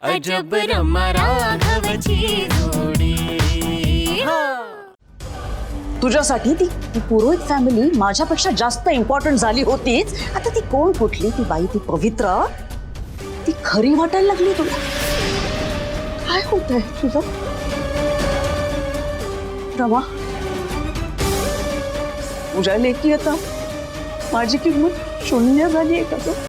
अजब रमा राघवची जोडी. तुझ्यासाठी ती पुरोहित फॅमिली माझ्यापेक्षा जास्त इम्पॉर्टंट झाली होतीच. आता ती कोण कुठली ती बाई, ती पवित्र, ती खरी वाटायला लागली तुला. काय होत आहे तुझं रमा? तुझ्या लेकी आता माझी किंमत शून्य झाली आहे का ग?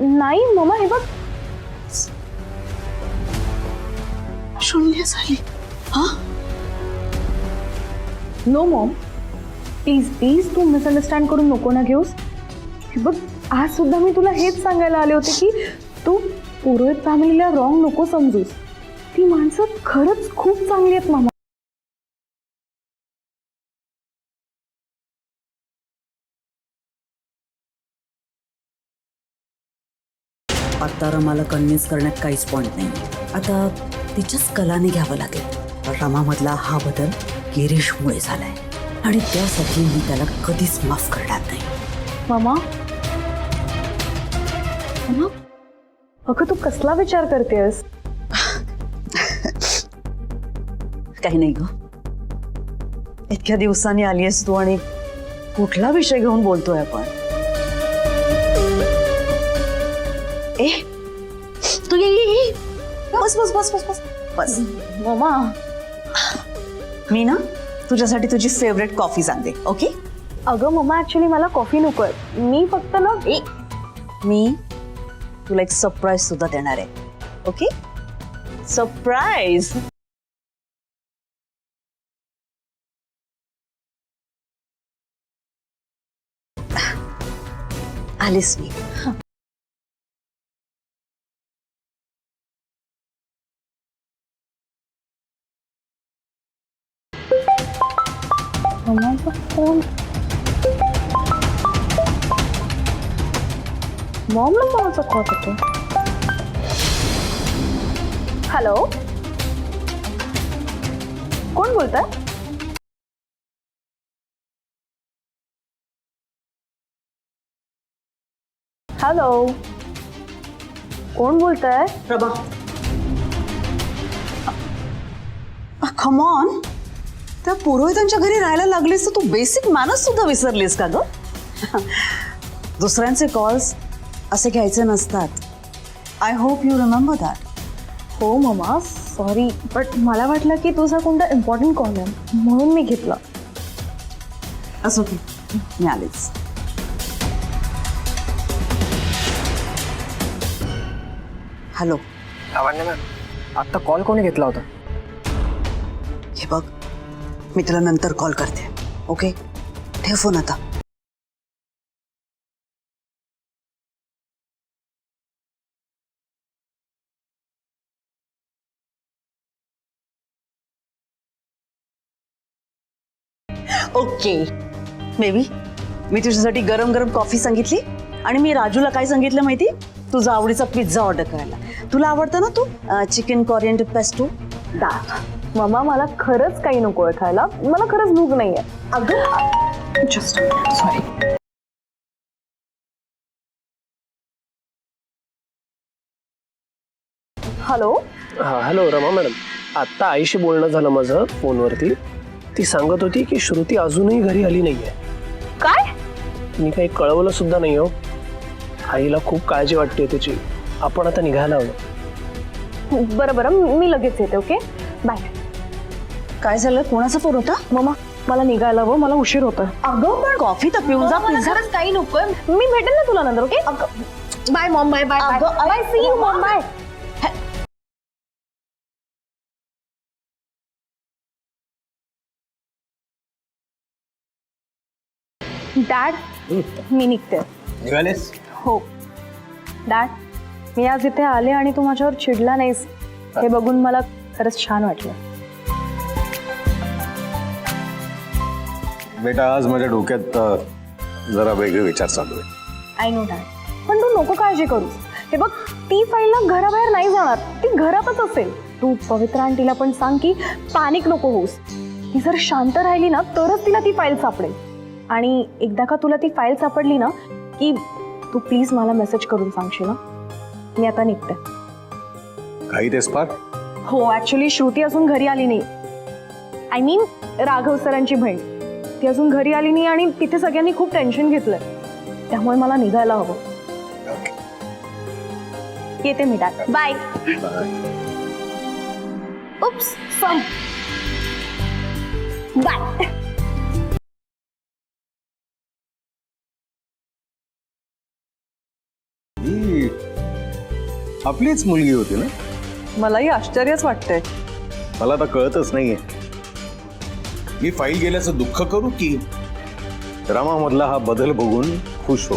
नाही मम्मा, हे बघ. शून्य झाली? हा? नो मॉम, प्लीज प्लीज तू मिसअंडरस्टँड करून नको ना घेऊस. हे बघ, आज सुद्धा मी तुला हेच सांगायला आले होते की तू पुरोहित फॅमिलीला रॉंग नको समजूस. ती माणसं खरंच खूप चांगली आहेत मामा. आता रमाला कन्व्हिन्स करण्यात काहीच पॉइंट नाही. आता तिच्याच कलाने घ्यावं लागेल. रमामधला हा बदल गिरीशमुळे झालाय आणि त्यासाठी मी त्याला कधीच माफ करणार नाही. मामा, मामा, अगं तू कसला विचार करतेस? काही नाही ग. इतक्या दिवसांनी आलीयस तू आणि कुठला विषय घेऊन बोलतोय आपण? ए तू ये. बस बस बस बस बस बस. मामा, मी ना तुझ्यासाठी तुझी फेवरेट कॉफी सांगते. ओके? अगं मम्मा, ऍक्च्युली मला कॉफी नकोय. मी फक्त ना मी तुला एक सरप्राईज सुद्धा देणार आहे. ओके? सरप्राईज. आलीस मी. मम्माचा फोन. मॉमला कोणाचा कॉल येतो? हॅलो, कोण बोलतंय? हॅलो, कोण बोलतंय? प्रभा, कम ऑन. त्या पुरोहितांच्या घरी राहायला लागलीस तर तू बेसिक मॅनर्स सुद्धा विसरलीस का ग? दुसऱ्यांचे कॉल्स असे घ्यायचे नसतात. I hope you remember that. हो मम्मा, सॉरी, बट मला वाटलं की तुझा कोणता इम्पॉर्टंट कॉल आहे म्हणून मी घेतला. असं की मी आलेच. हॅलो. लावण्य मॅम, आत्ता कॉल कोणी घेतला होता? हे बघ, मी तुला नंतर कॉल करते. ओके? ठेव फोन आता. ओके बेबी, मी तुझ्यासाठी गरम गरम कॉफी सांगितली आणि मी राजूला काय सांगितलं माहिती? तुझा आवडीचा पिझ्झा ऑर्डर करायला. तुला आवडतं ना तू चिकन कोरिएंडर पेस्टो? मम्मा, मला खरंच काही नकोय खायला. मला खरंच भूक नाहीये. अगं just sorry. Hello. Hello Rama madam, आत्ता आईशी बोलणं झालं माझं फोनवरती. ती सांगत होती की श्रुती अजूनही घरी आली नाहीये. काय? मी काही कळवलं सुद्धा नाही हो. आईला खूप काळजी वाटते त्याची. आपण आता निघायला हवं. बरं बरं, मी लगेच येते. Okay, bye. काय झालं? कोणाचा फोन होता? मम्मा, मला निघायला हवं, मला उशीर होतोय. अगं पण कॉफी तर पिऊन जा. पिझ्झा काही नकोय. मी भेटेन ना तुला नंतर. Okay, bye mom. Bye bye bye. See you mom. Bye. Dad, मी निघते. निघालेस? हो डॅड, मी आज इथे आले आणि तू माझ्यावर चिडला नाहीस हे बघून मला खरंच छान वाटलं. बेटा, आज माझ्या डोक्यात जरा वेगळे विचार चालू आहे. आय नो डॅड, पण तू नको काळजी करूस. हे बघ, ती फाईल ना घराबाहेर नाही जाणार, ती घरातच असेल. तू पवित्र आंटीला पण सांग की पॅनिक नको होऊस. ती जर शांत राहिली ना तरच तिला ती फाईल सापडेल. आणि एकदा का तुला ती फाईल सापडली ना की तू प्लीज मला मेसेज करून सांगशील ना. मी आता निघते. काही तेच फार हो, ऍक्च्युली श्रुती अजून घरी आली नाही. आय मीन राघव सरांची बहीण. ती अजून घरी आली नाही आणि तिथे सगळ्यांनी खूप टेन्शन घेतलंय. त्यामुळे मला निघायला हवं. येते मी. बाय. उप्स, सम बाय. ही आपलीच मुलगी होती ना. मलाही आश्चर्यच वाटतंय. मला आता कळतच नाहीये मी फाईल गेल्याचं दुःख करू की रामामधला हा बदल बघून खुश हो.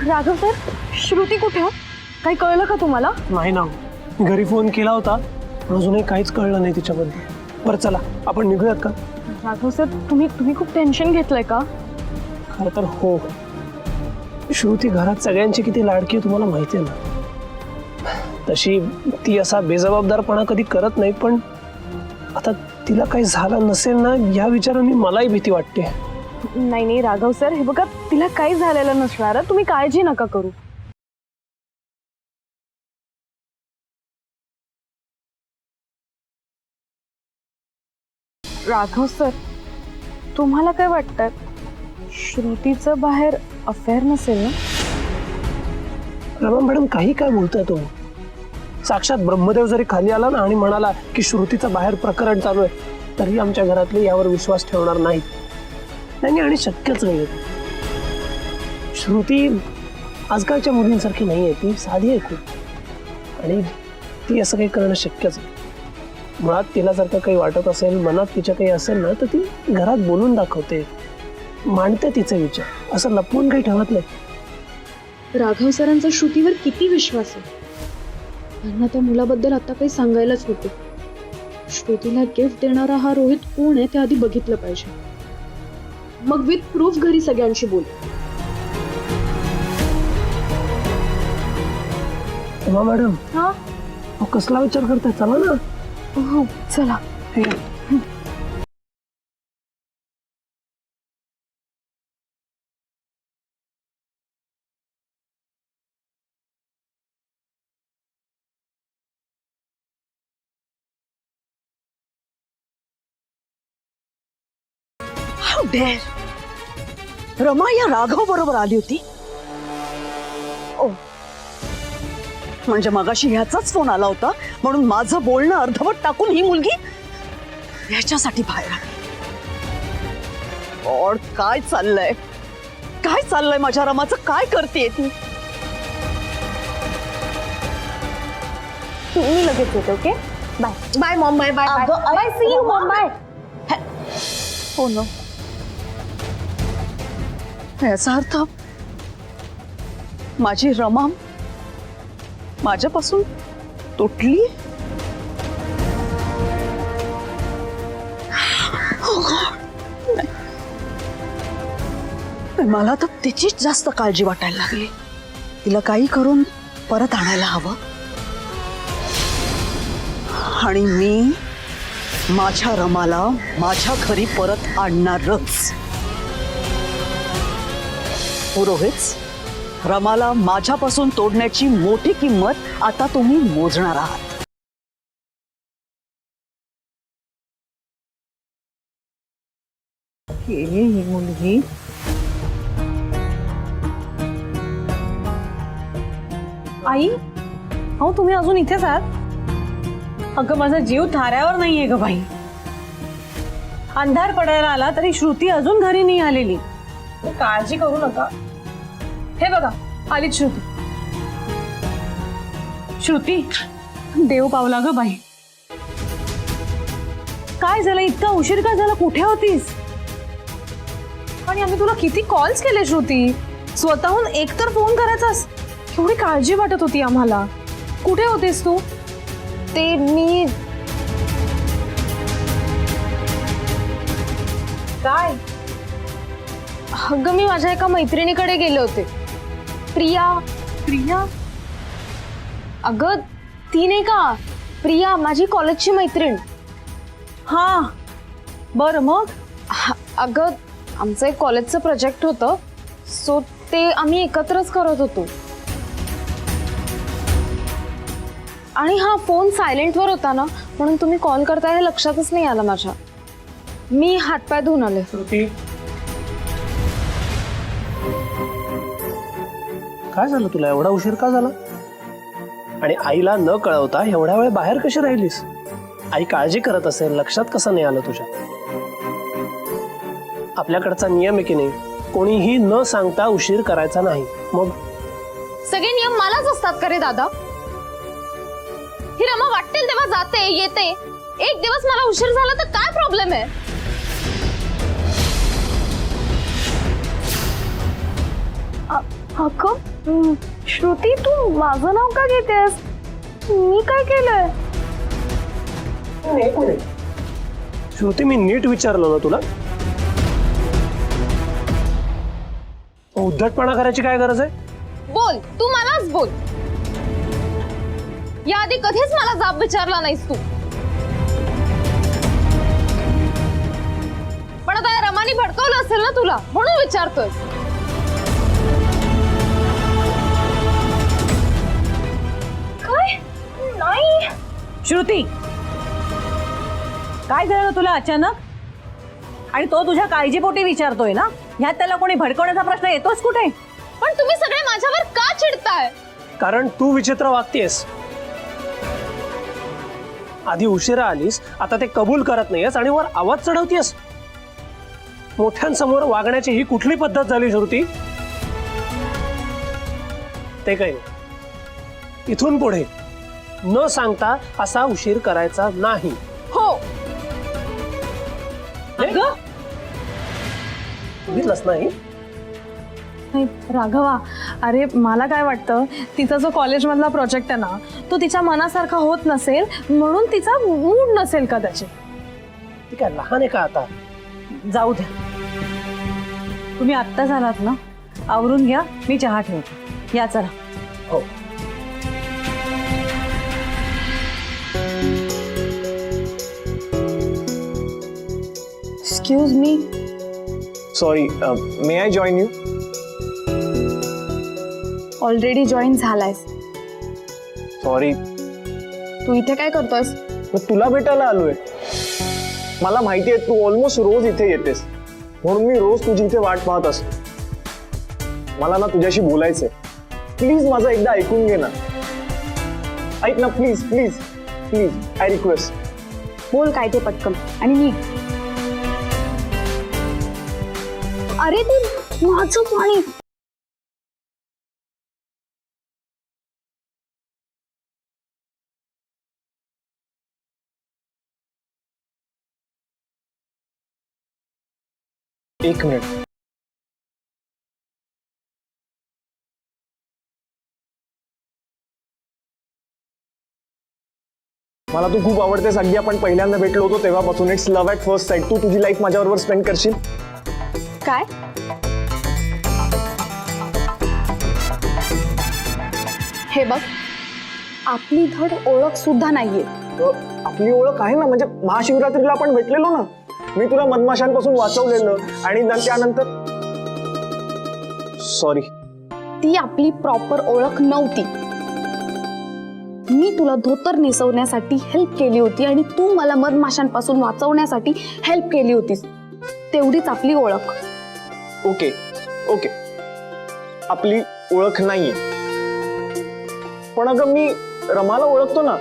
राघव सर, श्रुती कुठे आहे? काही कळलं का तुम्हाला? नाही ना, घरी फोन केला होता पण अजूनही काहीच कळलं नाही तिच्याबद्दल. बरं चला आपण निघूयात का? राघव सर, तुम्ही खूप टेन्शन घेतलंय का? खरं तर हो. श्रुती घरात सगळ्यांची किती लाडकी आहे तुम्हाला माहिती आहे ना. तशी ती असा बेजबाबदारपणा कधी करत नाही, पण आता तिला काही झालं नसेल ना या विचाराने मलाही भीती वाटते. नाही राघव सर, हे बघा, तिला काही झालेलं नसणार. तुम्ही काळजी नका करू. राघव सर, तुम्हाला काय वाटतं, श्रुतीचं बाहेर अफेअर नसेल ना? रमा मॅडम काही काय बोलताय तुम्ही? साक्षात ब्रह्मदेव जरी खाली आला ना आणि म्हणाला की श्रुतीचं बाहेर प्रकरण चालू आहे तरी आमच्या घरातले यावर विश्वास ठेवणार नाहीत. नाही आणि शक्यच नाही. श्रुती आजकालच्या मुलींसारखी नाही आहे. ती साधी आहे खूप आणि ती असं काही करणं शक्यच नाही. मुळात तिला जर का काही वाटत असेल, मनात तिच्या काही असेल ना तर ती घरात बोलून दाखवते, मांडते तिचे विचार, असं लपवून काही ठेवत नाही. राघव सरांचा श्रुतीवर किती विश्वास आहे. त्यांना त्या मुलाबद्दल आता काही सांगायलाच होते. श्रुतीला गिफ्ट देणारा हा रोहित कोण आहे ते आधी बघितलं पाहिजे. मग विथ प्रूफ घरी सगळ्यांशी बोल. उमा मॅडम, हा, कसला विचार करताय? चला ना. हो चला. How dare. रमा या राघव बरोबर आली होती. ओ, म्हणजे मगाशी ह्याचाच फोन आला होता म्हणून माझं बोलणं अर्धवट टाकून ही मुलगी ह्याच्यासाठी बाहेर आली. और काय चाललंय, काय चाललंय माझ्या रमाचं? काय करतेय ती? मी लगेच येते. Okay, bye. Bye mom. Bye bye bye. See you mom. Bye. हो ना. याचा अर्थ माझी रमा माझ्यापासून तुटली. मला तर तिचीच जास्त काळजी वाटायला लागली. तिला काही करून परत आणायला हवं आणि मी माझ्या रमाला माझ्या घरी परत आणणारच. रोहित, रमाला माझ्यापासून तोडण्याची मोठी किंमत आता तुम्ही मोजणार आहात. ही मुलगी आई, हो तुम्ही अजून इथेच आहात? अगं माझा जीव थाऱ्यावर नाहीये ग बाई. अंधार पडायला आला तरी श्रुती अजून घरी नाही आलेली. काळजी करू नका. हे बघा, आलीच श्रुती. श्रुती, देव पावला ग बाई. काय झालं? इतका उशीर का झाला? कुठे होतीस? आणि आम्ही तुला किती कॉल्स केले श्रुती. स्वतःहून एक तर फोन करायचास. एवढी काळजी वाटत होती आम्हाला. कुठे होतीस तू? ते मी काय? अगं मी माझ्या एका मैत्रिणीकडे गेले होते. प्रिया. अगं ती नाही का प्रिया, माझी कॉलेजची मैत्रीण. हा बरं, मग? अगं आमचं एक कॉलेजचं प्रोजेक्ट होतं, सो ते आम्ही एकत्रच करत होतो. आणि हा फोन सायलेंटवर होता ना, म्हणून तुम्ही कॉल करताय हे लक्षातच नाही आलं माझ्या. मी हातपाय धुवून आले. श्रुती, काय झालं तुला? एवढा उशीर का झाला? आणि आईला न कळवता एवढ्या वेळ बाहेर कशी राहिलीस? आई काळजी करत असेल, लक्षात कसं नाही आलं तुझ्या? आपल्याकडचा नियम आहे की नाही, कोणीही न सांगता उशीर करायचा नाही. मग सगळे नियम मलाच असतात का रे दादा? ही रमा वाटेल तेव्हा जाते येते. एक दिवस मला उशीर झाला तर काय प्रॉब्लेम आहे? अगं श्रुती, तू माझं नाव का घेतेस? मी काय केलंय? श्रुती, मी नीट विचारलं ना तुला. उद्धटपणा करायची काय गरज आहे? बोल, तू मलाच बोल. याआधी कधीच मला जाब विचारला नाहीस तू. पण आता या रमानी भडकवलं असेल ना तुला, म्हणून विचारतोय. काय? नाही श्रुती, काय झालं तुला अचानक? आणि तो तुझ्या काळजीपोटी विचारतोय ना? ह्यात त्याला कोणी भडकवण्याचा प्रश्न येतोच कुठे? पण तुम्ही सगळे माझ्यावर का चिडताय? कारण तू विचित्र वागतेस. आधी उशिरा आलीस, आता ते कबूल करत नाहीयेस आणि वर आवाज चढवतेस. मोठ्यांसमोर वागण्याची ही कुठली पद्धत झाली श्रुती? ते काही नाही. इथून पुढे न सांगता असा उशीर करायचा नाही. हो. बघितलंस नाही? नाही राघवा, अरे मला काय वाटतं, तिचा जो कॉलेजमधला प्रोजेक्ट आहे ना, तो तिच्या मनासारखा होत नसेल, म्हणून तिचा मूड नसेल कदाचित. ती काय लहान आहे का आता? जाऊ द्या, तुम्ही आत्ताच आलात ना, आवरून घ्या, मी चहा ठेवते. या चला. हो. Excuse me. Sorry, may I join you? Already join झालायस. सॉरी, तू इथे काय करतोयस? मी तुला भेटायला आलोय. मला माहिती आहे तू ऑलमोस्ट रोज इथे येतेस, म्हणून मी रोज तुझी इथे वाट पाहत असतो. मला ना तुझ्याशी बोलायचंय. प्लीज माझं एकदा ऐकून घे ना. ऐक ना, please please please, I request. बोल काय ते पटकन आणि नीट. अरे ते माझं पाणी. एक मिनिट. मला तू खूप आवडतेस. अगदी आपण पहिल्यांदा भेटलो होतो तेव्हापासून. It's love at first sight. तू तुझी लाईफ माझ्याबरोबर स्पेंड करशील? काय? हे बघ, आपली धड ओळख सुद्धा नाहीये. आपली ओळख आहे ना, म्हणजे महाशिवरात्रीला आपण भेटलेलो ना. मी तुला मधमाशांपासून वाचवलेलं आणि त्यानंतर सॉरी. ती आपली प्रॉपर ओळख नव्हती. मी तुला धोतर नेसवण्यासाठी हेल्प केली होती आणि तू मला मधमाशांपासून वाचवण्यासाठी हेल्प केली होतीस. तेवढीच आपली ओळख. ओके ओके, आपली ओळख नाहीये. पण अगं मी रमाला ओळखतो ना.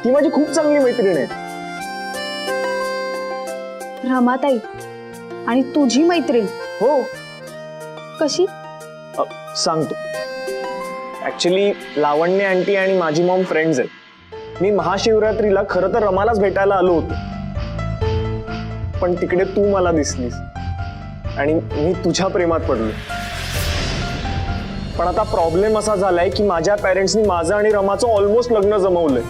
ती माझी खूप चांगली मैत्रीण आहे. रमाताई आणि तुझी मैत्रीण? हो. कशी? सांगतो. ऍक्च्युली लावण्य आंटी आणि माझी मॉम फ्रेंड्स आहेत. मी महाशिवरात्रीला खरं तर रमालाच भेटायला आलो होतो, पण तिकडे तू मला दिसलीस आणि मी तुझ्या प्रेमात पडलो. पण आता प्रॉब्लेम असा झालाय की माझ्या पॅरेंट्सनी माझं आणि रमाचं ऑलमोस्ट लग्न जमवलंय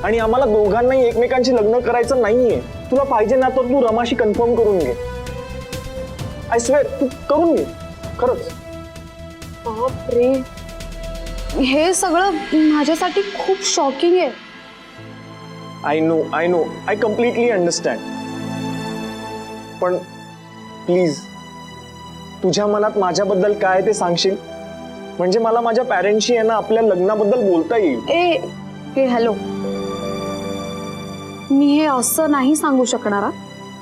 आणि आम्हाला दोघांनाही एकमेकांशी लग्न करायचं नाहीये. तुला पाहिजे ना तर तू रमाशी कन्फर्म करून घे. आय स्वेअर, तू करून घे खरंच. बापरे, हे सगळं माझ्यासाठी खूप शॉकिंग आहे. I know I completely understand. पण प्लीज तुझ्या मनात माझ्याबद्दल काय ते सांगशील, म्हणजे मला माझ्या पॅरेंट्सशी आहे ना आपल्या लग्नाबद्दल बोलता येईल. हे हॅलो, मी हे असं नाही सांगू शकणार हा.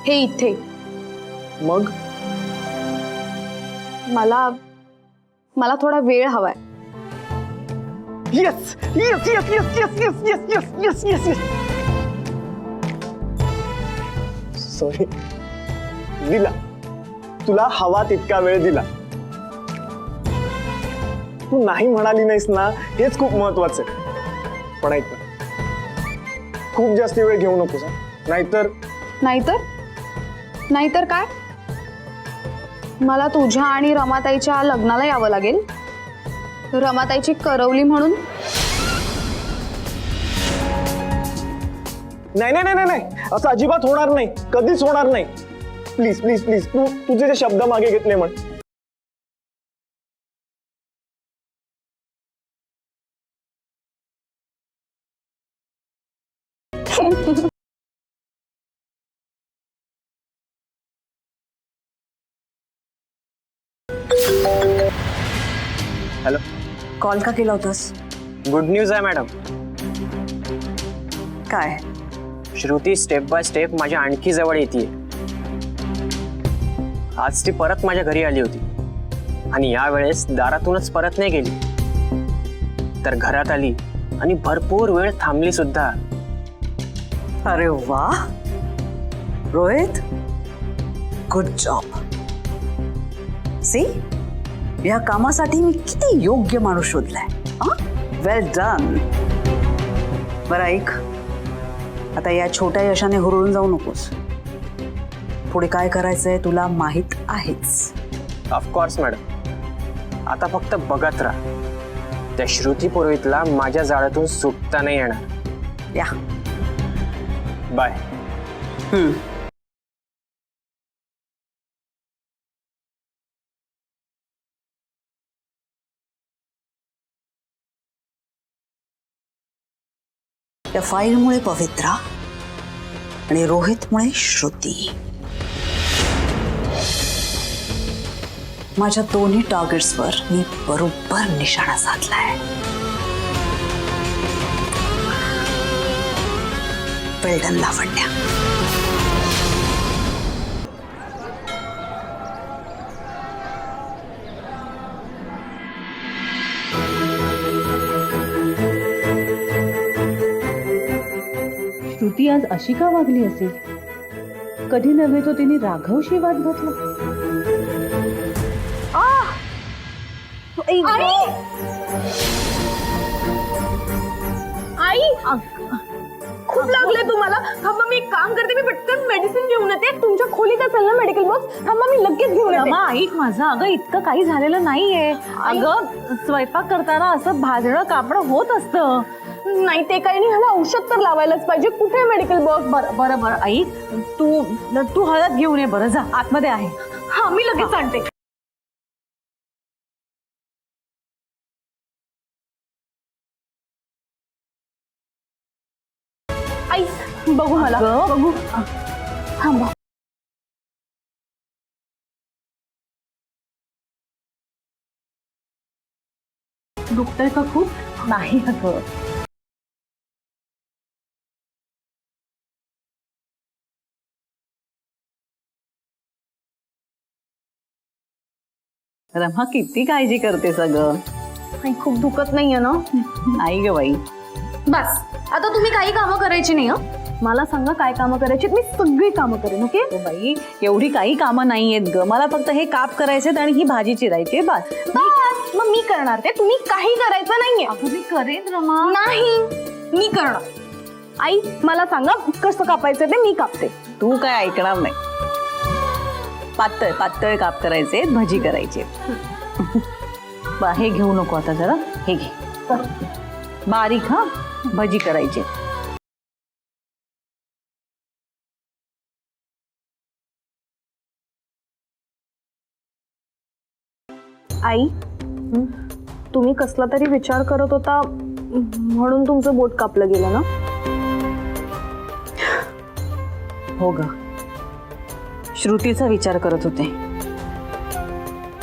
हे इथे मग मला थोडा वेळ हवाय. Yes yes yes yes yes yes yes yes yes yes yes sorry, दिला तुला हवा तितका वेळ दिला. तू नाही म्हणाली नाहीस ना, हेच खूप महत्वाचं आहे. पण ऐक ना, खूप जास्त वेळ घेऊ नकोस हं. नाहीतर काय, मला तुझ्या आणि रमाताईच्या लग्नाला यावं लागेल. रमाताईची करवली म्हणून. नाही नाही नाही नाही, असं अजिबात होणार नाही, कधीच होणार नाही. प्लीज प्लीज प्लीज, तू तुझे जे शब्द मागे घेतले म्हण. हॅलो, कॉल का केला होतास? गुड न्यूज आहे मॅडम. काय? श्रुती स्टेप बाय स्टेप माझ्या आणखी जवळ येते. आज ती परत माझ्या घरी आली होती आणि यावेळेस दारातूनच परत नाही गेली, तर घरात आली आणि भरपूर वेळ थांबली सुद्धा. अरे वा रोहित, गुड जॉब. सी, या कामासाठी मी किती योग्य माणूस शोधलाय. वेल डन. बरं ऐक, आता या छोट्या यशाने हुरळून जाऊ नकोस. पुढे काय करायचंय तुला माहित आहेच. ऑफकोर्स मॅडम, आता फक्त बघत राहा. त्या श्रुती पुरोहितला माझ्या जाळ्यातून सुटता नाही येणार. या बाय. त्या फाईलमुळे पवित्रा आणि रोहितमुळे श्रुती, माझ्या दोन्ही टार्गेट्सवर मी बरोबर निशाणा साधलाय. वेल डन लावण्या. श्रुती आज अशी का वागली असेल? कधी नव्हे तो तिने राघवशी वाद घातला. आई, खूप लागले तुम्हाला. थांबा, मी एक काम करते, मी पटकन मेडिसिन घेऊन येते. तुमच्या खोलीत असेल ना मेडिकल बॉक्स? थांबा, मी लगेच घेऊन येते. रमा, ऐक माझं. अगं इतकं काही झालेलं नाहीये. अगं स्वयंपाक करताना असं भाजणं कापणं होत असतं. नाही ते काही नाही, ह्याला औषध तर लावायलाच पाहिजे. कुठे मेडिकल बॉक्स? बरं बरं ऐक, तू हळद घेऊन ये. बरं जा, आतमध्ये आहे. हा, मी लगेच आणते. आई, बघू मला. बघू. थांबा. दुखतंय का खूप? नाही अगं. रमा, किती काळजी करतेस अगं. आई, खूप दुखत नाहीये ना? नाही ग बाई. बस, आता तुम्ही काही कामं करायची नाही. मला सांगा काय कामं करायची. मी सगळी कामं करेन. ओके बाई, एवढी काही कामं नाहीयेत ग. मला फक्त हे काप करायचे आणि ही भाजी चिरायची, बस. बस, मग मी करणार ते. तुम्ही काही करायचं नाहीये. मी करेन रमा. नाही, मी करणार. आई, मला सांगा कसं कापायचं ते मी कापते. तू काय ऐकणार नाही. पातळ पातळ काप करायचे, भजी करायची. हे घेऊ नको आता, जरा हे घे. बारीक. हा, भजी करायची. आई, तुम्ही कसला तरी विचार करत होता म्हणून तुमचं बोट कापलं गेलं ना? हो ग, श्रुतीचा विचार करत होते.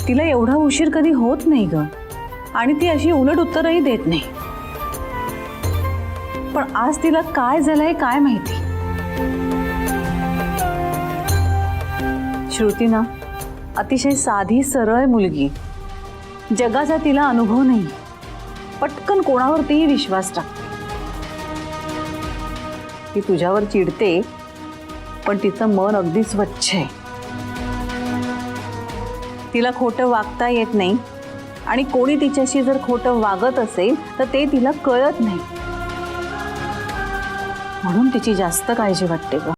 तिला एवढा उशीर कधी होत नाही ग, आणि ती अशी उलट उत्तरही देत नाही. पण आज तिला काय झालंय काय माहिती. श्रुती ना अतिशय साधी सरळ मुलगी, जगाचा तिला अनुभव नाही, पटकन कोणावरतीही विश्वास टाकते. ती तुझ्यावर चिडते, पण तिचं मन अगदी स्वच्छ आहे. तिला खोटं वागता येत नाही, आणि कोणी तिच्याशी जर खोटं वागत असेल तर ते तिला कळत नाही, म्हणून तिची जास्त काळजी वाटते ग.